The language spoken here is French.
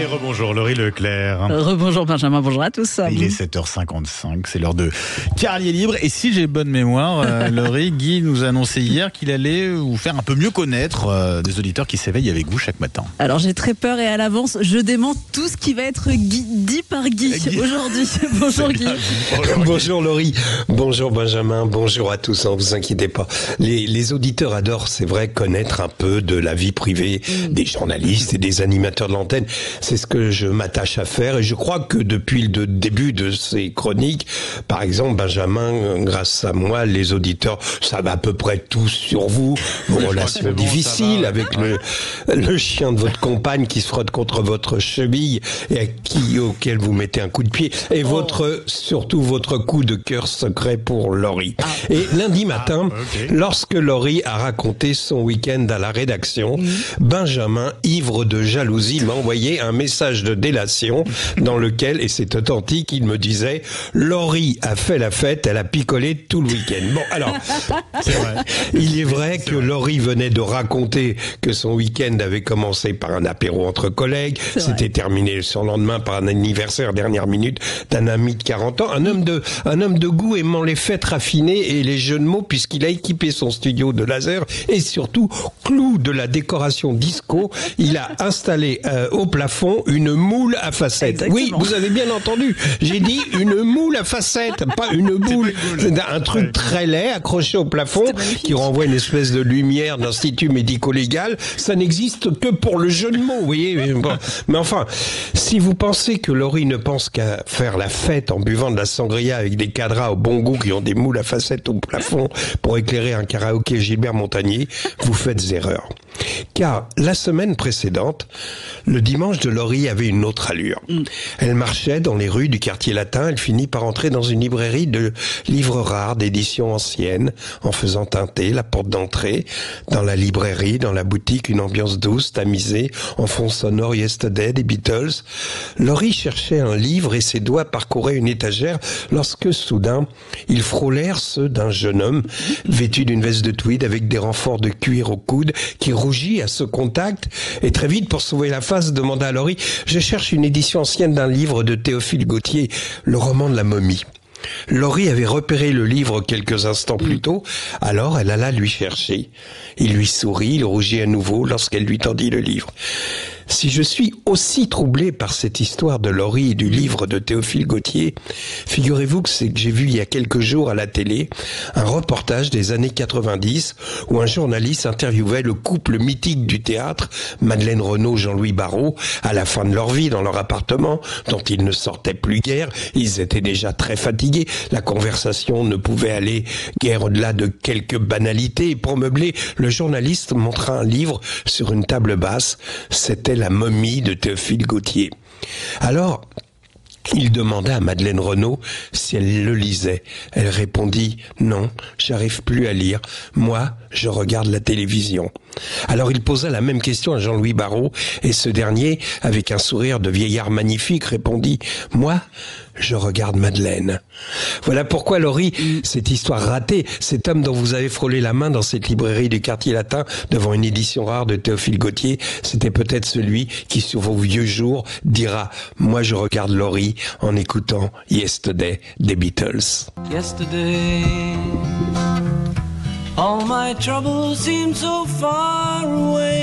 rebonjour Laurie Leclerc. Rebonjour Benjamin, bonjour à tous. Il est 7h55, c'est l'heure de Carlier Libre. Et si j'ai bonne mémoire, Laurie, Guy nous a annoncé hier qu'il allait vous faire un peu mieux connaître des auditeurs qui s'éveillent avec vous chaque matin. Alors j'ai très peur et à l'avance, je dément tout ce qui va être dit par Guy aujourd'hui. Bonjour Guy. Bonjour Laurie, bonjour Benjamin, bonjour à tous, ne vous inquiétez pas. Les auditeurs adorent, c'est vrai, connaître un peu de la vie privée des journalistes et des animateurs de l'antenne. C'est ce que je m'attache à faire et je crois que depuis le début de ces chroniques, par exemple Benjamin, grâce à moi, les auditeurs savent à peu près tout sur vous, vos relations difficiles avec le chien de votre compagne qui se frotte contre votre cheville et auquel vous mettez un coup de pied et surtout votre coup de cœur secret pour Laurie. Et lundi matin, lorsque Laurie a raconté son week-end à la rédaction, Benjamin, ivre de jalousie, m'a envoyé un message de délation dans lequel, et c'est authentique, il me disait « Laurie a fait la fête, elle a picolé tout le week-end ». Bon, alors, il est vrai que Laurie venait de raconter que son week-end avait commencé par un apéro entre collègues, c'était terminé le surlendemain par un anniversaire dernière minute d'un ami de 40 ans, un homme de goût aimant les fêtes raffinées et les jeux de mots puisqu'il a équipé son studio de laser et surtout, clou de la décoration disco, il a installé au plafond une moule à facettes. Exactement. Oui, vous avez bien entendu. J'ai dit une moule à facettes, pas une boule. C'est un truc très laid accroché au plafond qui renvoie une espèce de lumière d'institut médico-légal. Ça n'existe que pour le jeu de mots, vous voyez. Mais enfin, si vous pensez que Laurie ne pense qu'à faire la fête en buvant de la sangria avec des cadras au bon goût qui ont des moules à facettes au plafond pour éclairer un karaoké Gilbert Montagnier, vous faites erreur. Car la semaine précédente, le dimanche de Laurie avait une autre allure. Elle marchait dans les rues du quartier latin, elle finit par entrer dans une librairie de livres rares, d'éditions anciennes, en faisant teinter la porte d'entrée. Dans la librairie, dans la boutique, une ambiance douce, tamisée, en fond sonore Yesterday des Beatles. Laurie cherchait un livre et ses doigts parcouraient une étagère lorsque, soudain, ils frôlèrent ceux d'un jeune homme, vêtu d'une veste de tweed avec des renforts de cuir au coude, qui rougit à ce contact et très vite, pour sauver la face, demanda à Laurie « Je cherche une édition ancienne d'un livre de Théophile Gautier, le roman de la momie ». Laurie avait repéré le livre quelques instants plus tôt, alors elle alla lui chercher. Il lui sourit, il rougit à nouveau lorsqu'elle lui tendit le livre. Si je suis aussi troublé par cette histoire de Laurie et du livre de Théophile Gautier, figurez-vous que c'est que j'ai vu il y a quelques jours à la télé un reportage des années 90 où un journaliste interviewait le couple mythique du théâtre, Madeleine Renaud, Jean-Louis Barrault, à la fin de leur vie dans leur appartement, dont ils ne sortaient plus guère, ils étaient déjà très fatigués, la conversation ne pouvait aller guère au-delà de quelques banalités, et pour meubler, le journaliste montra un livre sur une table basse, c'était La momie de Théophile Gautier. Alors, il demanda à Madeleine Renaud si elle le lisait. Elle répondit « Non, j'arrive plus à lire. Moi, je regarde la télévision. » Alors il posa la même question à Jean-Louis Barrault et ce dernier, avec un sourire de vieillard magnifique, répondit « Moi, je regarde Madeleine. » Voilà pourquoi, Laurie, cette histoire ratée, cet homme dont vous avez frôlé la main dans cette librairie du quartier latin devant une édition rare de Théophile Gautier, c'était peut-être celui qui, sur vos vieux jours, dira « Moi, je regarde Laurie en écoutant Yesterday des Beatles. » Yesterday, all my troubles seem so far away.